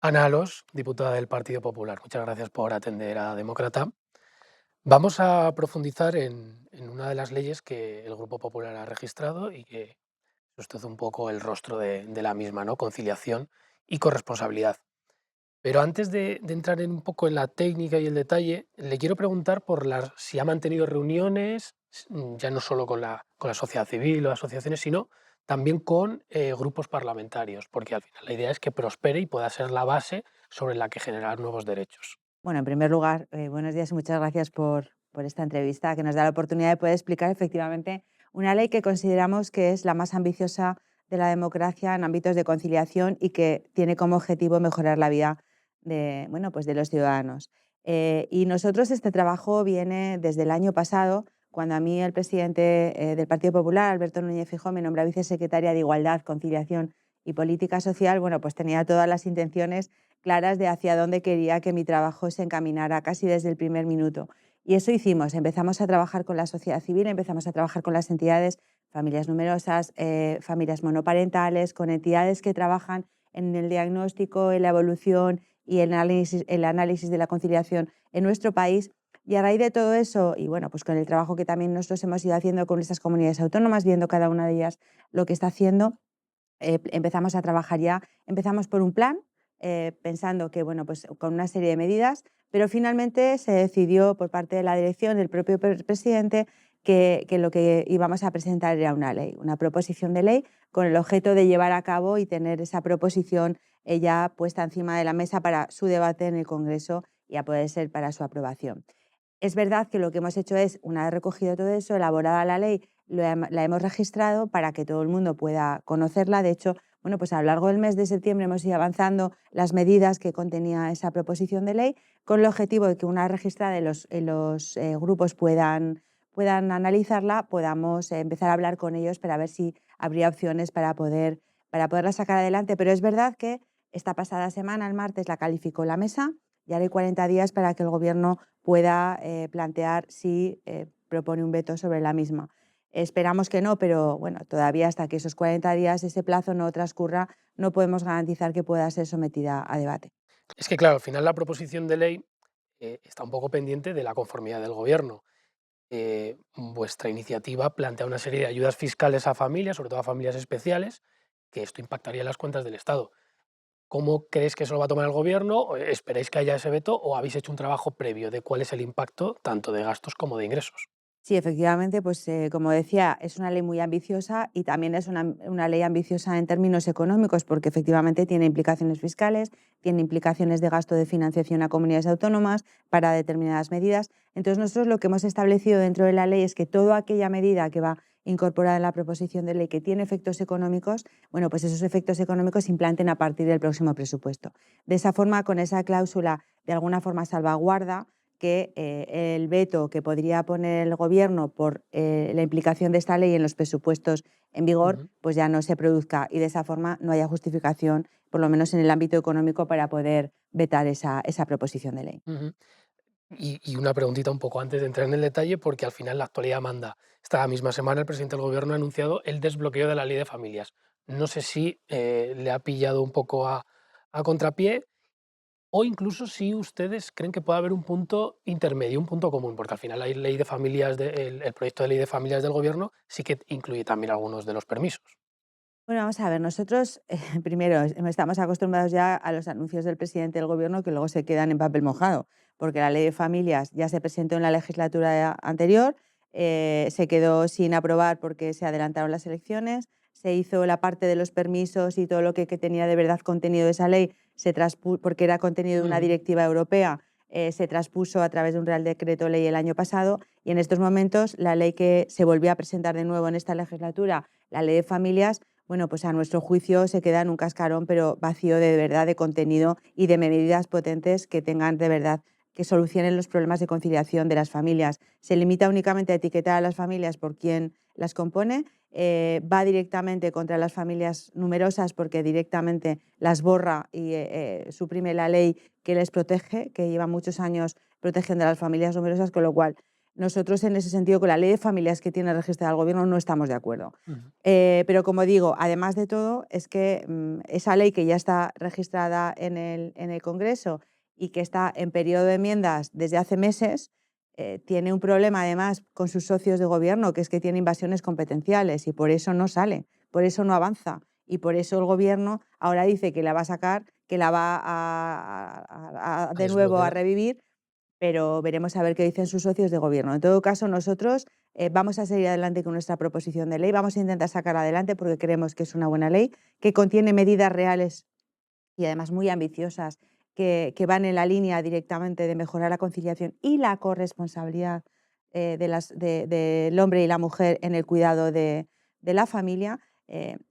Ana Alós, diputada del Partido Popular. Muchas gracias por atender a Demócrata. Vamos a profundizar en una de las leyes que el Grupo Popular ha registrado y que es usted un poco el rostro de la misma, ¿no? Conciliación y corresponsabilidad. Pero antes de entrar un poco en la técnica y el detalle, le quiero preguntar por si ha mantenido reuniones, ya no solo con la sociedad civil o asociaciones, sino también con grupos parlamentarios, porque al final la idea es que prospere y pueda ser la base sobre la que generar nuevos derechos. Bueno, en primer lugar, buenos días y muchas gracias por esta entrevista que nos da la oportunidad de poder explicar efectivamente una ley que consideramos que es la más ambiciosa de la democracia en ámbitos de conciliación y que tiene como objetivo mejorar la vida de, bueno, pues de los ciudadanos. Y nosotros este trabajo viene desde el año pasado, cuando a mí el presidente del Partido Popular, Alberto Núñez Feijóo, me nombra vicesecretaria de Igualdad, Conciliación y Política Social. Bueno, pues tenía todas las intenciones claras de hacia dónde quería que mi trabajo se encaminara casi desde el primer minuto. Y eso hicimos, empezamos a trabajar con la sociedad civil, empezamos a trabajar con las entidades, familias numerosas, familias monoparentales, con entidades que trabajan en el diagnóstico, en la evolución y el análisis de la conciliación en nuestro país. Y a raíz de todo eso, y bueno, pues con el trabajo que también nosotros hemos ido haciendo con estas comunidades autónomas, viendo cada una de ellas lo que está haciendo, empezamos a trabajar ya, empezamos por un plan, pensando que, bueno, pues con una serie de medidas, pero finalmente se decidió por parte de la dirección del propio presidente que lo que íbamos a presentar era una ley, una proposición de ley con el objeto de llevar a cabo y tener esa proposición ya puesta encima de la mesa para su debate en el Congreso y a poder ser para su aprobación. Es verdad que lo que hemos hecho es, una vez recogido todo eso, elaborada la ley, la hemos registrado para que todo el mundo pueda conocerla. De hecho, bueno, pues a lo largo del mes de septiembre hemos ido avanzando las medidas que contenía esa proposición de ley con el objetivo de que una vez registrada en los grupos puedan analizarla, podamos empezar a hablar con ellos para ver si habría opciones para poderla sacar adelante. Pero es verdad que esta pasada semana, el martes, la calificó la mesa y ahora hay 40 días para que el Gobierno pueda plantear si propone un veto sobre la misma. Esperamos que no, pero bueno, todavía hasta que esos 40 días, ese plazo no transcurra, no podemos garantizar que pueda ser sometida a debate. Es que, claro, al final la proposición de ley está un poco pendiente de la conformidad del Gobierno. Vuestra iniciativa plantea una serie de ayudas fiscales a familias, sobre todo a familias especiales, que esto impactaría en las cuentas del Estado. ¿Cómo crees que eso lo va a tomar el gobierno? ¿O esperáis que haya ese veto o habéis hecho un trabajo previo de cuál es el impacto tanto de gastos como de ingresos? Sí, efectivamente, pues como decía, es una ley muy ambiciosa y también es una ley ambiciosa en términos económicos porque efectivamente tiene implicaciones fiscales, tiene implicaciones de gasto de financiación a comunidades autónomas para determinadas medidas. Entonces nosotros lo que hemos establecido dentro de la ley es que toda aquella medida que va incorporada en la proposición de ley que tiene efectos económicos, bueno, pues esos efectos económicos se implanten a partir del próximo presupuesto. De esa forma, con esa cláusula, de alguna forma salvaguarda que el veto que podría poner el Gobierno por la implicación de esta ley en los presupuestos en vigor, Ujú, pues ya no se produzca y de esa forma no haya justificación, por lo menos en el ámbito económico, para poder vetar esa proposición de ley. ujú. Y una preguntita un poco antes de entrar en el detalle, porque al final la actualidad manda. Esta misma semana el presidente del gobierno ha anunciado el desbloqueo de la ley de familias. No sé si le ha pillado un poco a contrapié o incluso si ustedes creen que puede haber un punto intermedio, un punto común, porque al final la ley de familias, el proyecto de ley de familias del gobierno sí que incluye también algunos de los permisos. Bueno, vamos a ver, nosotros primero estamos acostumbrados ya a los anuncios del presidente del Gobierno que luego se quedan en papel mojado, porque la ley de familias ya se presentó en la legislatura anterior, se quedó sin aprobar porque se adelantaron las elecciones, se hizo la parte de los permisos y todo lo que tenía de verdad contenido de esa ley, porque era contenido de una Ujú. directiva europea, se traspuso a través de un Real Decreto Ley el año pasado y en estos momentos la ley que se volvió a presentar de nuevo en esta legislatura, la ley de familias, bueno, pues a nuestro juicio se queda en un cascarón, pero vacío de verdad de contenido y de medidas potentes que tengan de verdad que solucionen los problemas de conciliación de las familias. Se limita únicamente a etiquetar a las familias por quién las compone, va directamente contra las familias numerosas porque directamente las borra y suprime la ley que les protege, que lleva muchos años protegiendo a las familias numerosas, con lo cual Nosotros en ese sentido con la ley de familias que tiene registrada el gobierno no estamos de acuerdo. Ujú, Pero como digo, además de todo, es que esa ley que ya está registrada en el Congreso y que está en periodo de enmiendas desde hace meses, tiene un problema además con sus socios de gobierno, que es que tiene invasiones competenciales y por eso no sale, por eso no avanza. Y por eso el gobierno ahora dice que la va a sacar, que la va a de nuevo a desbloquear. revivir, pero veremos a ver qué dicen sus socios de gobierno. En todo caso, nosotros vamos a seguir adelante con nuestra proposición de ley, vamos a intentar sacarla adelante porque creemos que es una buena ley, que contiene medidas reales y además muy ambiciosas que van en la línea directamente de mejorar la conciliación y la corresponsabilidad del hombre y la mujer en el cuidado de la familia.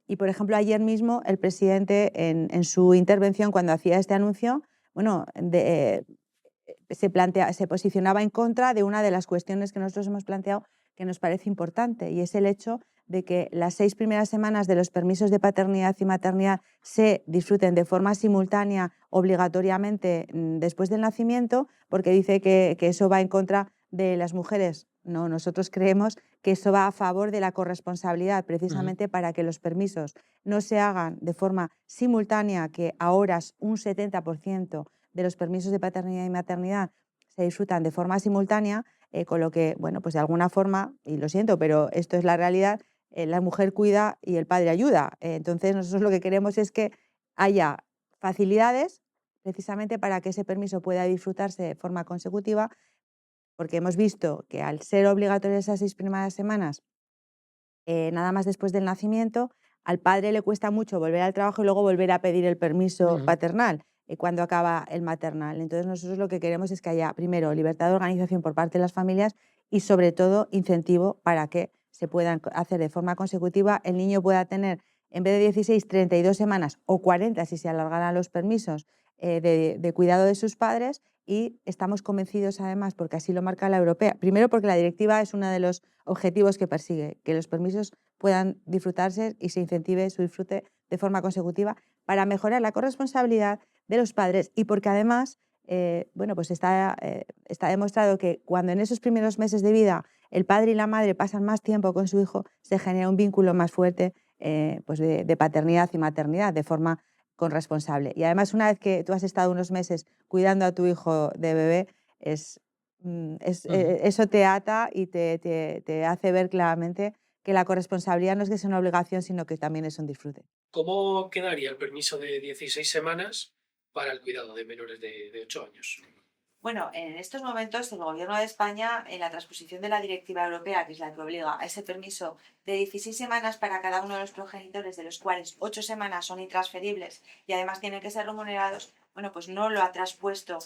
Y, por ejemplo, ayer mismo el presidente en su intervención, cuando hacía este anuncio, bueno, se posicionaba en contra de una de las cuestiones que nosotros hemos planteado que nos parece importante, y es el hecho de que las 6 primeras semanas de los permisos de paternidad y maternidad se disfruten de forma simultánea, obligatoriamente, después del nacimiento, porque dice que eso va en contra de las mujeres. No, nosotros creemos que eso va a favor de la corresponsabilidad, Ujú, precisamente para que los permisos no se hagan de forma simultánea, que ahora es un 70% de los permisos de paternidad y maternidad se disfrutan de forma simultánea, con lo que, bueno, pues de alguna forma, y lo siento, pero esto es la realidad, la mujer cuida y el padre ayuda. Entonces, nosotros lo que queremos es que haya facilidades precisamente para que ese permiso pueda disfrutarse de forma consecutiva, porque hemos visto que al ser obligatorias esas 6 primeras semanas, nada más después del nacimiento, al padre le cuesta mucho volver al trabajo y luego volver a pedir el permiso ujú. paternal cuando acaba el maternal. Entonces nosotros lo que queremos es que haya, primero, libertad de organización por parte de las familias y, sobre todo, incentivo para que se puedan hacer de forma consecutiva. El niño pueda tener, en vez de 16, 32 semanas o 40 si se alargaran los permisos de cuidado de sus padres, y estamos convencidos además, porque así lo marca la europea, primero porque la directiva es uno de los objetivos que persigue, que los permisos puedan disfrutarse y se incentive su disfrute de forma consecutiva para mejorar la corresponsabilidad de los padres, y porque además, bueno, pues está demostrado que cuando en esos primeros meses de vida el padre y la madre pasan más tiempo con su hijo, se genera un vínculo más fuerte, pues de paternidad y maternidad de forma corresponsable. Y además, una vez que tú has estado unos meses cuidando a tu hijo de bebé, Ujú. eso te ata y te hace ver claramente que la corresponsabilidad no es que sea una obligación, sino que también es un disfrute. ¿Cómo quedaría el permiso de 16 semanas para el cuidado de menores de 8 años? Bueno, en estos momentos el Gobierno de España, en la transposición de la directiva europea, que es la que obliga a ese permiso de 16 semanas para cada uno de los progenitores, de los cuales 8 semanas son intransferibles y además tienen que ser remunerados, bueno, pues no lo ha traspuesto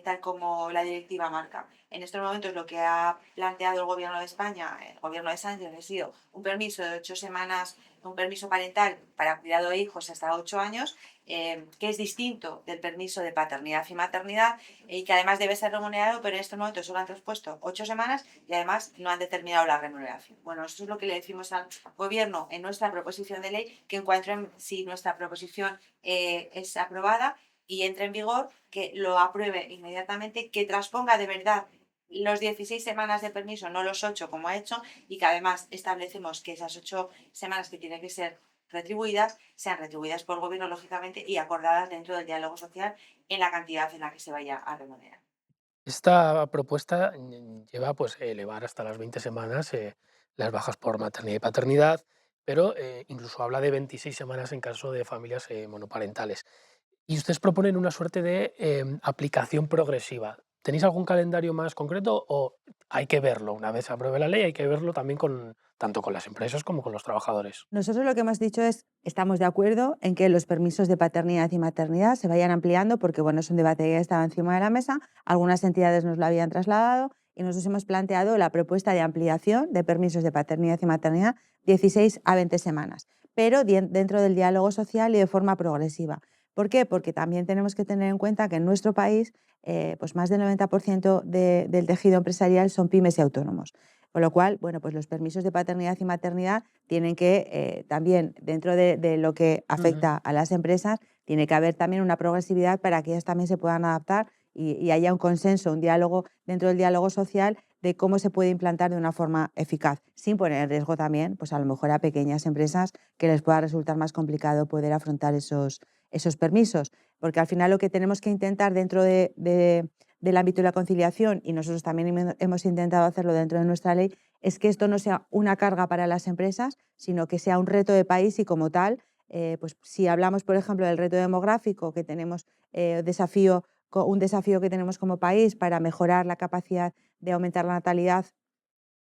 tal como la directiva marca. En estos momentos lo que ha planteado el Gobierno de España, el Gobierno de Sánchez, ha sido un permiso de 8 semanas, un permiso parental para cuidado de hijos hasta 8 años, que es distinto del permiso de paternidad y maternidad, y que además debe ser remunerado, pero en estos momentos solo han traspuesto 8 semanas y además no han determinado la remuneración. Bueno, eso es lo que le decimos al Gobierno en nuestra proposición de ley, que en cuanto si nuestra proposición es aprobada y entre en vigor, que lo apruebe inmediatamente, que transponga de verdad los 16 semanas de permiso, no los 8 como ha hecho, y que además establecemos que esas 8 semanas que tienen que ser retribuidas, sean retribuidas por el Gobierno, lógicamente, y acordadas dentro del diálogo social en la cantidad en la que se vaya a remunerar. Esta propuesta lleva pues elevar hasta las 20 semanas las bajas por maternidad y paternidad, pero incluso habla de 26 semanas en caso de familias monoparentales. Y ustedes proponen una suerte de aplicación progresiva. ¿Tenéis algún calendario más concreto o hay que verlo? Una vez se apruebe la ley, hay que verlo también tanto con las empresas como con los trabajadores. Nosotros lo que hemos dicho es, estamos de acuerdo en que los permisos de paternidad y maternidad se vayan ampliando, porque bueno, es un debate que ya estaba encima de la mesa, algunas entidades nos lo habían trasladado y nosotros hemos planteado la propuesta de ampliación de permisos de paternidad y maternidad 16 a 20 semanas, pero dentro del diálogo social y de forma progresiva. ¿Por qué? Porque también tenemos que tener en cuenta que en nuestro país pues más del 90% del tejido empresarial son pymes y autónomos. Con lo cual, bueno, pues los permisos de paternidad y maternidad tienen que también, dentro de lo que Ujú. afecta a las empresas, tiene que haber también una progresividad para que ellas también se puedan adaptar y haya un consenso, un diálogo dentro del diálogo social de cómo se puede implantar de una forma eficaz, sin poner en riesgo también, pues a lo mejor a pequeñas empresas que les pueda resultar más complicado poder afrontar esos permisos, porque al final lo que tenemos que intentar dentro del ámbito de la conciliación, y nosotros también hemos intentado hacerlo dentro de nuestra ley, es que esto no sea una carga para las empresas, sino que sea un reto de país y como tal, pues si hablamos, por ejemplo, del reto demográfico que tenemos, un desafío que tenemos como país para mejorar la capacidad de aumentar la natalidad,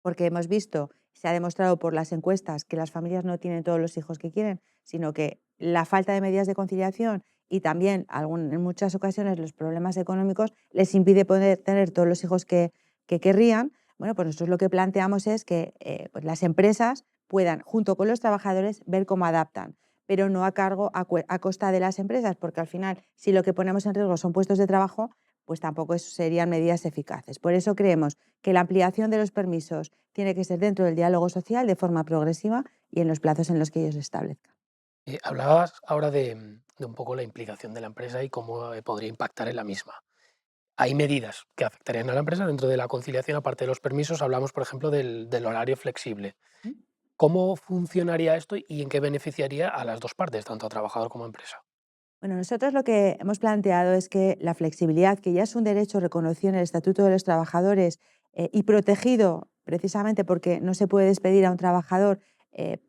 porque hemos visto, se ha demostrado por las encuestas que las familias no tienen todos los hijos que quieren, sino que la falta de medidas de conciliación y también en muchas ocasiones los problemas económicos les impide poder tener todos los hijos que querrían. Bueno, pues nosotros lo que planteamos es que pues las empresas puedan, junto con los trabajadores, ver cómo adaptan, pero no a cargo, a costa de las empresas, porque al final, si lo que ponemos en riesgo son puestos de trabajo, pues tampoco serían medidas eficaces. Por eso creemos que la ampliación de los permisos tiene que ser dentro del diálogo social de forma progresiva y en los plazos en los que ellos establezcan. Hablabas ahora de un poco la implicación de la empresa y cómo podría impactar en la misma. Hay medidas que afectarían a la empresa dentro de la conciliación, aparte de los permisos, hablamos, por ejemplo, del horario flexible. ¿Mm? ¿Cómo funcionaría esto y en qué beneficiaría a las dos partes, tanto a trabajador como a empresa? Bueno, nosotros lo que hemos planteado es que la flexibilidad, que ya es un derecho reconocido en el Estatuto de los Trabajadores y protegido precisamente porque no se puede despedir a un trabajador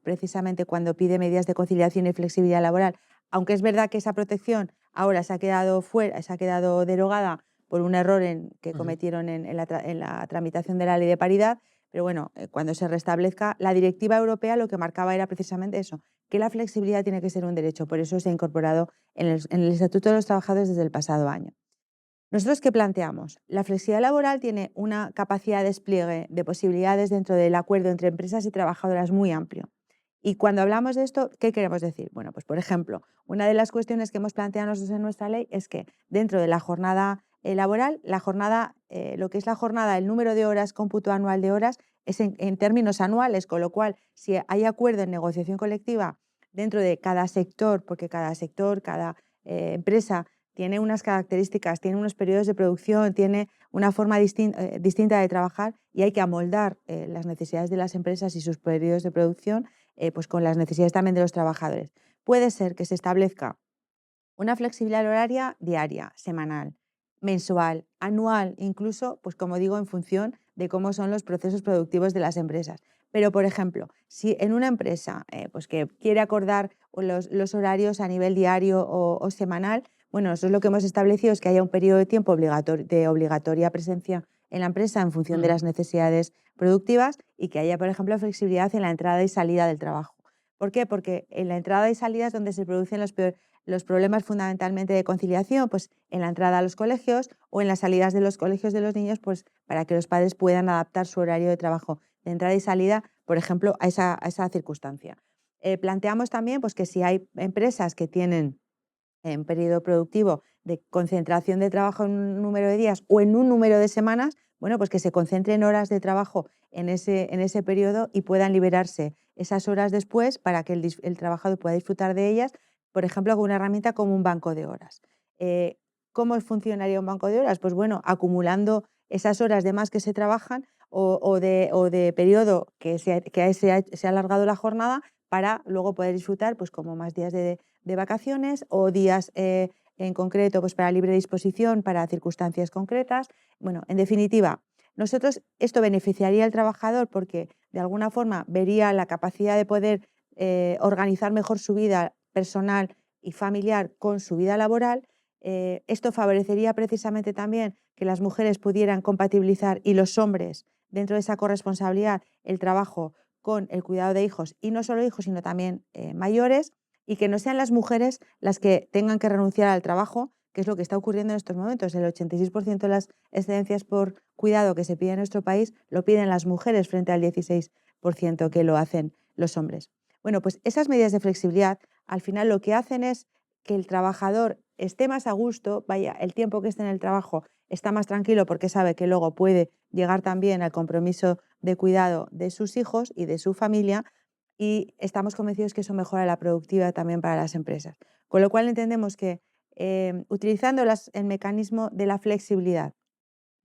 precisamente cuando pide medidas de conciliación y flexibilidad laboral, aunque es verdad que esa protección ahora se ha quedado fuera, se ha quedado derogada por un error que Ujú. cometieron en la tramitación de la ley de paridad, pero bueno, cuando se restablezca, la directiva europea lo que marcaba era precisamente eso, que la flexibilidad tiene que ser un derecho, por eso se ha incorporado en el Estatuto de los Trabajadores desde el pasado año. ¿Nosotros qué planteamos? La flexibilidad laboral tiene una capacidad de despliegue de posibilidades dentro del acuerdo entre empresas y trabajadoras muy amplio. Y cuando hablamos de esto, ¿qué queremos decir? Bueno, pues por ejemplo, una de las cuestiones que hemos planteado nosotros en nuestra ley es que dentro de la jornada laboral, lo que es la jornada, el número de horas, cómputo anual de horas, es en términos anuales, con lo cual, si hay acuerdo en negociación colectiva dentro de cada sector, porque cada sector, cada empresa tiene unas características, tiene unos periodos de producción, tiene una forma distinta de trabajar y hay que amoldar las necesidades de las empresas y sus periodos de producción pues con las necesidades también de los trabajadores. Puede ser que se establezca una flexibilidad horaria diaria, semanal, mensual, anual, incluso, pues como digo, en función de cómo son los procesos productivos de las empresas. Pero, por ejemplo, si en una empresa pues que quiere acordar los horarios a nivel diario o semanal, bueno, eso es lo que hemos establecido, es que haya un periodo de tiempo de obligatoria presencia en la empresa en función de Ujú. las necesidades productivas y que haya, por ejemplo, flexibilidad en la entrada y salida del trabajo. ¿Por qué? Porque en la entrada y salida es donde se producen los problemas fundamentalmente de conciliación, pues en la entrada a los colegios o en las salidas de los colegios de los niños, pues para que los padres puedan adaptar su horario de trabajo de entrada y salida, por ejemplo, a esa circunstancia. Planteamos también pues, que si hay empresas que tienen en periodo productivo de concentración de trabajo en un número de días o en un número de semanas, bueno, pues que se concentren horas de trabajo en ese periodo y puedan liberarse esas horas después para que el trabajador pueda disfrutar de ellas, por ejemplo, con una herramienta como un banco de horas. Eh, ¿Cómo funcionaría un banco de horas? Pues bueno, acumulando esas horas de más que se trabajan o de periodo que se ha alargado la jornada para luego poder disfrutar pues como más días de vacaciones o días en concreto pues para libre disposición para circunstancias concretas. Bueno, en definitiva, nosotros esto beneficiaría al trabajador porque de alguna forma vería la capacidad de poder organizar mejor su vida personal y familiar con su vida laboral. Esto favorecería precisamente también que las mujeres pudieran compatibilizar y los hombres dentro de esa corresponsabilidad el trabajo con el cuidado de hijos y no solo hijos, sino también mayores y que no sean las mujeres las que tengan que renunciar al trabajo, que es lo que está ocurriendo en estos momentos. El 86% de las excedencias por cuidado que se pide en nuestro país lo piden las mujeres frente al 16% que lo hacen los hombres. Bueno, pues esas medidas de flexibilidad al final lo que hacen es que el trabajador esté más a gusto, vaya, el tiempo que esté en el trabajo está más tranquilo porque sabe que luego puede llegar también al compromiso de cuidado de sus hijos y de su familia y estamos convencidos que eso mejora la productividad también para las empresas. Con lo cual entendemos que utilizando el mecanismo de la flexibilidad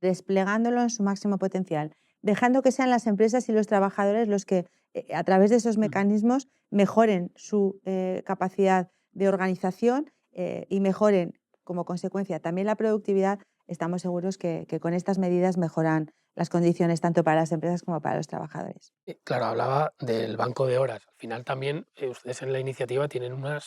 desplegándolo en su máximo potencial, dejando que sean las empresas y los trabajadores los que, a través de esos Ujú. mecanismos, mejoren su capacidad de organización y mejoren, como consecuencia, también la productividad. Estamos seguros que con estas medidas mejoran las condiciones tanto para las empresas como para los trabajadores. Claro, hablaba del banco de horas. Al final también, ustedes en la iniciativa tienen una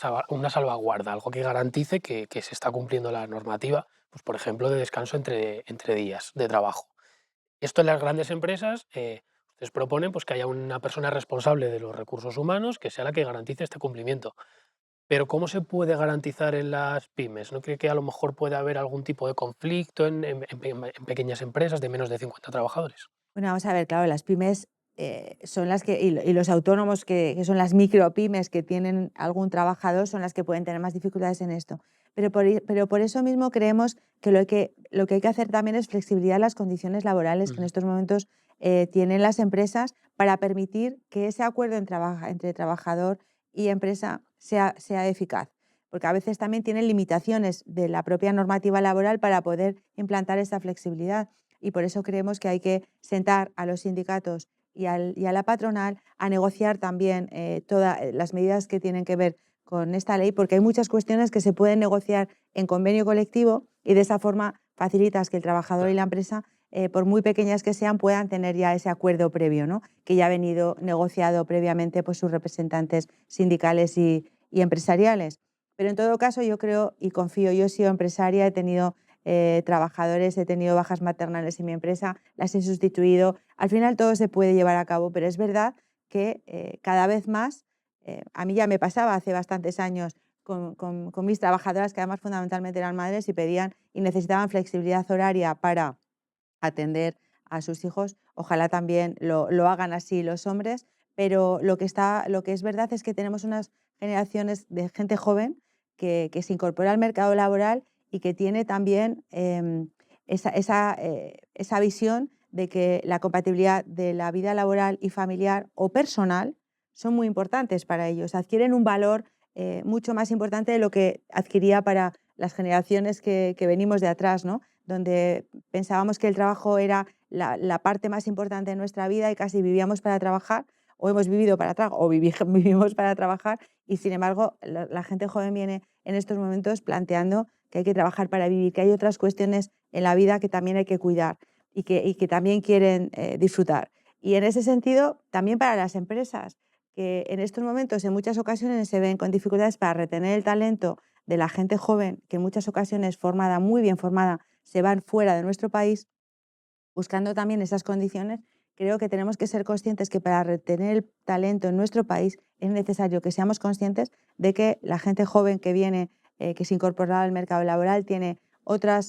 salvaguarda, algo que garantice que se está cumpliendo la normativa, pues, por ejemplo, de descanso entre días de trabajo. Esto en las grandes empresas, ustedes proponen, pues, que haya una persona responsable de los recursos humanos que sea la que garantice este cumplimiento. Pero, ¿cómo se puede garantizar en las pymes? ¿No cree que a lo mejor puede haber algún tipo de conflicto en pequeñas empresas de menos de 50 trabajadores? Bueno, vamos a ver, claro, las pymes son las que, y los autónomos que son las micropymes que tienen algún trabajador, son las que pueden tener más dificultades en esto. Pero por eso mismo creemos que lo que hay que hacer también es flexibilizar las condiciones laborales que en Ujú. estos momentos tienen las empresas para permitir que ese acuerdo entre trabajador y empresa sea eficaz. Porque a veces también tienen limitaciones de la propia normativa laboral para poder implantar esta flexibilidad, y por eso creemos que hay que sentar a los sindicatos y a la patronal a negociar también todas las medidas que tienen que ver con esta ley, porque hay muchas cuestiones que se pueden negociar en convenio colectivo y de esa forma facilitas que el trabajador y Claro. la empresa, por muy pequeñas que sean, puedan tener ya ese acuerdo previo, ¿no? Que ya ha venido negociado previamente por sus representantes sindicales y empresariales. Pero en todo caso yo creo y confío, yo he sido empresaria, he tenido trabajadores, he tenido bajas maternales en mi empresa, las he sustituido. Al final todo se puede llevar a cabo, pero es verdad que cada vez más, a mí ya me pasaba hace bastantes años con mis trabajadoras, que además fundamentalmente eran madres y pedían y necesitaban flexibilidad horaria para atender a sus hijos. Ojalá también lo hagan así los hombres, pero lo que es verdad es que tenemos unas generaciones de gente joven que se incorpora al mercado laboral y que tiene también esa visión de que la compatibilidad de la vida laboral y familiar o personal son muy importantes para ellos. Adquieren un valor mucho más importante de lo que adquiría para las generaciones que venimos de atrás, ¿no? Donde pensábamos que el trabajo era la parte más importante de nuestra vida y casi vivíamos para trabajar, o hemos vivido para trabajar, o vivimos para trabajar, y sin embargo la gente joven viene en estos momentos planteando que hay que trabajar para vivir, que hay otras cuestiones en la vida que también hay que cuidar y que también quieren disfrutar. Y en ese sentido, también para las empresas, que en estos momentos en muchas ocasiones se ven con dificultades para retener el talento de la gente joven, que en muchas ocasiones formada, muy bien formada, se van fuera de nuestro país, buscando también esas condiciones. Creo que tenemos que ser conscientes que para retener el talento en nuestro país es necesario que seamos conscientes de que la gente joven que viene, que se incorpora al mercado laboral, tiene otra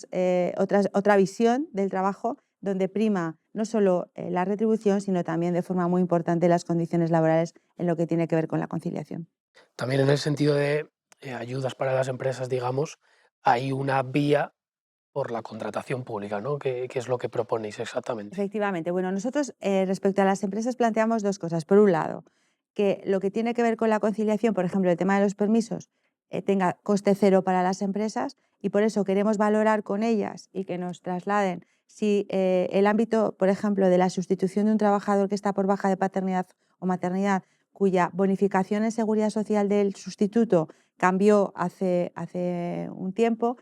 visión del trabajo donde prima no solo la retribución, sino también de forma muy importante las condiciones laborales en lo que tiene que ver con la conciliación. También en el sentido de ayudas para las empresas, digamos, hay una vía por la contratación pública, ¿no? ¿Qué es lo que proponéis exactamente? Efectivamente. Bueno, nosotros respecto a las empresas planteamos dos cosas. Por un lado, que lo que tiene que ver con la conciliación, por ejemplo, el tema de los permisos, tenga coste cero para las empresas, y por eso queremos valorar con ellas y que nos trasladen si el ámbito, por ejemplo, de la sustitución de un trabajador que está por baja de paternidad o maternidad, cuya bonificación en seguridad social del sustituto cambió hace un tiempo,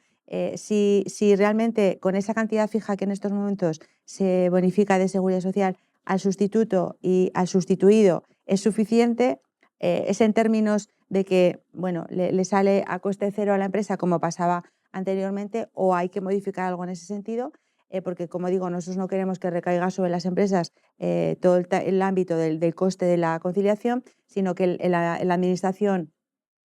si realmente con esa cantidad fija que en estos momentos se bonifica de seguridad social al sustituto y al sustituido es suficiente, es en términos de que bueno, le sale a coste cero a la empresa como pasaba anteriormente, o hay que modificar algo en ese sentido, porque como digo, nosotros no queremos que recaiga sobre las empresas todo el ámbito del coste de la conciliación, sino que la administración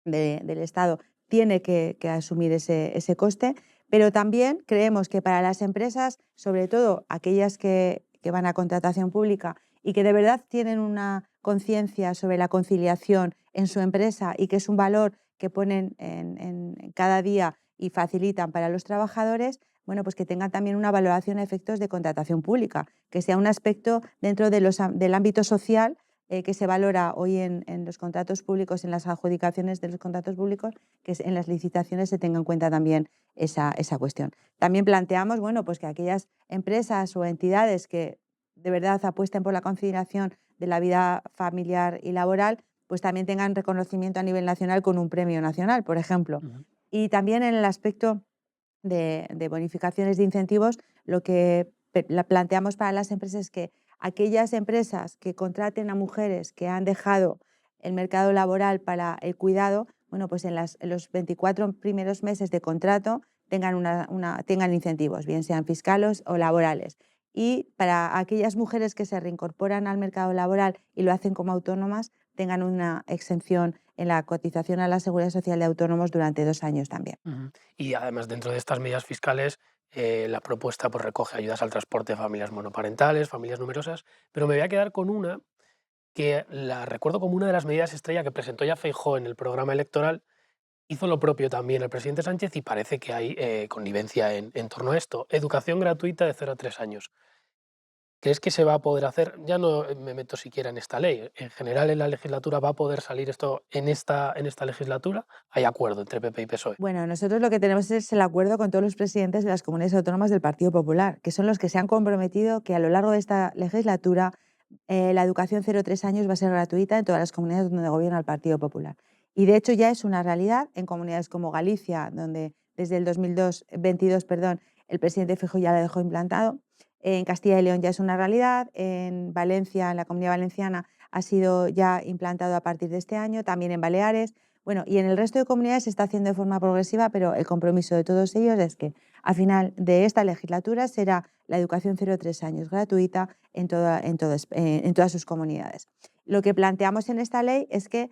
del Estado tiene que asumir ese coste, pero también creemos que para las empresas, sobre todo aquellas que van a contratación pública y que de verdad tienen una conciencia sobre la conciliación en su empresa y que es un valor que ponen en cada día y facilitan para los trabajadores, bueno, pues que tengan también una valoración a efectos de contratación pública, que sea un aspecto dentro del ámbito social que se valora hoy en los contratos públicos, en las adjudicaciones de los contratos públicos, que en las licitaciones se tenga en cuenta también esa cuestión. También planteamos, bueno, pues que aquellas empresas o entidades que de verdad apuesten por la conciliación de la vida familiar y laboral, pues también tengan reconocimiento a nivel nacional con un premio nacional, por ejemplo. Ujú, Y también en el aspecto de bonificaciones de incentivos, lo que planteamos para las empresas es que aquellas empresas que contraten a mujeres que han dejado el mercado laboral para el cuidado, bueno, pues en los 24 primeros meses de contrato tengan, tengan incentivos, bien sean fiscales o laborales. Y para aquellas mujeres que se reincorporan al mercado laboral y lo hacen como autónomas, tengan una exención en la cotización a la Seguridad Social de autónomos durante 2 años también. ujú. Y además, dentro de estas medidas fiscales, la propuesta pues, recoge ayudas al transporte de familias monoparentales, familias numerosas, pero me voy a quedar con una que la recuerdo como una de las medidas estrella que presentó ya Feijóo en el programa electoral. Hizo lo propio también el presidente Sánchez y parece que hay connivencia en torno a esto. Educación gratuita de 0 a 3 años. ¿Crees que se va a poder hacer? Ya no me meto siquiera en esta ley. En general, en la legislatura va a poder salir esto en esta legislatura. Hay acuerdo entre PP y PSOE. Bueno, nosotros lo que tenemos es el acuerdo con todos los presidentes de las comunidades autónomas del Partido Popular, que son los que se han comprometido que a lo largo de esta legislatura la educación 0 a 3 años va a ser gratuita en todas las comunidades donde gobierna el Partido Popular. Y de hecho ya es una realidad en comunidades como Galicia, donde desde el 2022, perdón, el presidente Feijóo ya la dejó implantado. En Castilla y León ya es una realidad. En Valencia, en la Comunidad Valenciana, ha sido ya implantado a partir de este año. También en Baleares. Bueno, y en el resto de comunidades se está haciendo de forma progresiva, pero el compromiso de todos ellos es que a final de esta legislatura será la educación 0 a 3 años gratuita en todas sus comunidades. Lo que planteamos en esta ley es que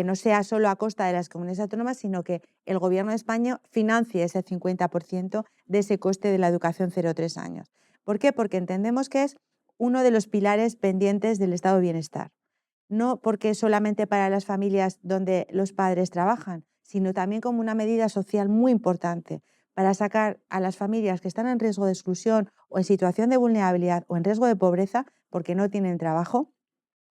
no sea solo a costa de las comunidades autónomas, sino que el Gobierno de España financie ese 50% de ese coste de la educación 0 a 3 años. ¿Por qué? Porque entendemos que es uno de los pilares pendientes del estado de bienestar. No porque solamente para las familias donde los padres trabajan, sino también como una medida social muy importante para sacar a las familias que están en riesgo de exclusión o en situación de vulnerabilidad o en riesgo de pobreza porque no tienen trabajo,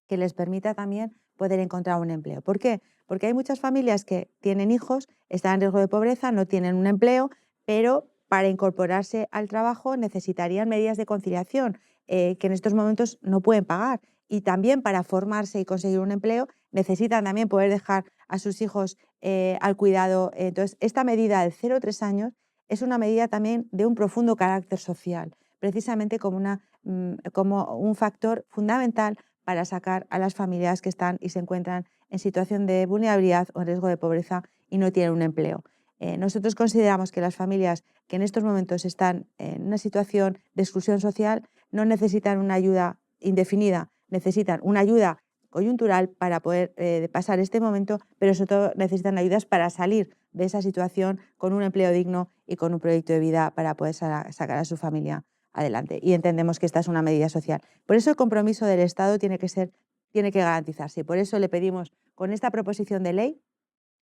que les permita también poder encontrar un empleo. ¿Por qué? Porque hay muchas familias que tienen hijos, están en riesgo de pobreza, no tienen un empleo, pero para incorporarse al trabajo necesitarían medidas de conciliación que en estos momentos no pueden pagar. Y también para formarse y conseguir un empleo necesitan también poder dejar a sus hijos al cuidado. Entonces, esta medida de 0 a 3 años es una medida también de un profundo carácter social, precisamente como un factor fundamental para sacar a las familias que están y se encuentran en situación de vulnerabilidad o en riesgo de pobreza y no tienen un empleo. Nosotros consideramos que las familias que en estos momentos están en una situación de exclusión social no necesitan una ayuda indefinida, necesitan una ayuda coyuntural para poder pasar este momento, pero sobre todo necesitan ayudas para salir de esa situación con un empleo digno y con un proyecto de vida para poder sacar a su familia adelante. Y entendemos que esta es una medida social. Por eso el compromiso del Estado tiene que garantizarse. Y por eso le pedimos con esta proposición de ley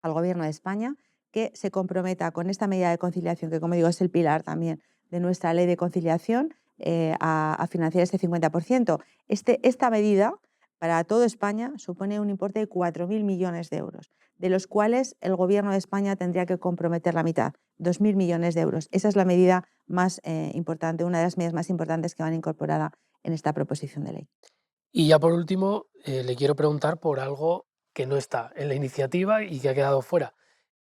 al Gobierno de España que se comprometa con esta medida de conciliación, que como digo es el pilar también de nuestra ley de conciliación, a financiar este 50%. Esta medida para toda España supone un importe de 4.000 millones de euros, de los cuales el Gobierno de España tendría que comprometer la mitad, 2.000 millones de euros. Esa es la medida más importante, una de las medidas más importantes que van incorporada en esta proposición de ley. Y ya por último, le quiero preguntar por algo que no está en la iniciativa y que ha quedado fuera.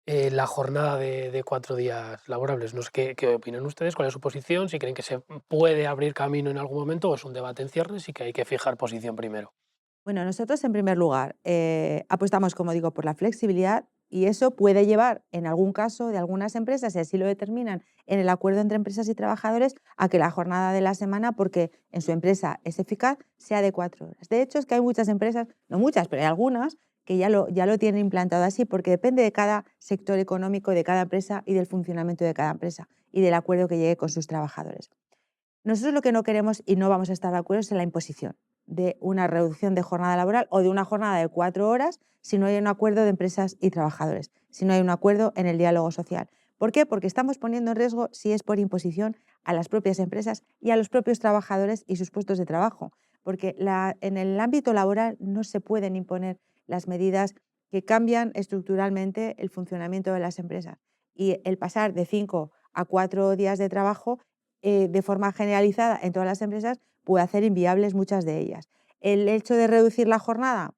La jornada de 4 días laborables. No sé qué opinan ustedes, cuál es su posición, si creen que se puede abrir camino en algún momento o es un debate en ciernes y que hay que fijar posición primero. Bueno, nosotros en primer lugar apostamos, como digo, por la flexibilidad y eso puede llevar, en algún caso de algunas empresas, si así lo determinan en el acuerdo entre empresas y trabajadores, a que la jornada de la semana, porque en su empresa es eficaz, sea de 4 horas. De hecho, es que hay muchas empresas, no muchas, pero hay algunas que ya lo tienen implantado así, porque depende de cada sector económico, de cada empresa y del funcionamiento de cada empresa y del acuerdo que llegue con sus trabajadores. Nosotros lo que no queremos y no vamos a estar de acuerdo es en la imposición de una reducción de jornada laboral o de una jornada de 4 horas si no hay un acuerdo de empresas y trabajadores, si no hay un acuerdo en el diálogo social. ¿Por qué? Porque estamos poniendo en riesgo, si es por imposición, a las propias empresas y a los propios trabajadores y sus puestos de trabajo. porque en el ámbito laboral no se pueden imponer las medidas que cambian estructuralmente el funcionamiento de las empresas. Y el pasar de 5 a 4 días de trabajo de forma generalizada en todas las empresas puede hacer inviables muchas de ellas. El hecho de reducir la jornada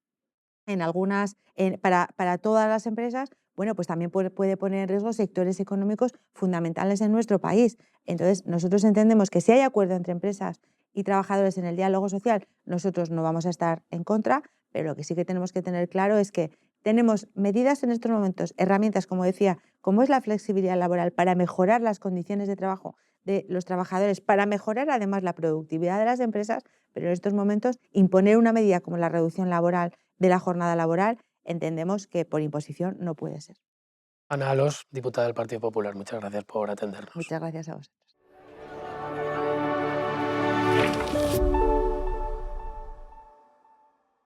en algunas, para todas las empresas, bueno, pues también puede poner en riesgo sectores económicos fundamentales en nuestro país. Entonces, nosotros entendemos que si hay acuerdo entre empresas y trabajadores en el diálogo social, nosotros no vamos a estar en contra, pero lo que sí que tenemos que tener claro es que tenemos medidas en estos momentos, herramientas, como decía, como es la flexibilidad laboral para mejorar las condiciones de trabajo de los trabajadores, para mejorar además la productividad de las empresas, pero en estos momentos imponer una medida como la reducción laboral de la jornada laboral, entendemos que por imposición no puede ser. Ana Alós, diputada del Partido Popular, muchas gracias por atendernos. Muchas gracias a vosotros.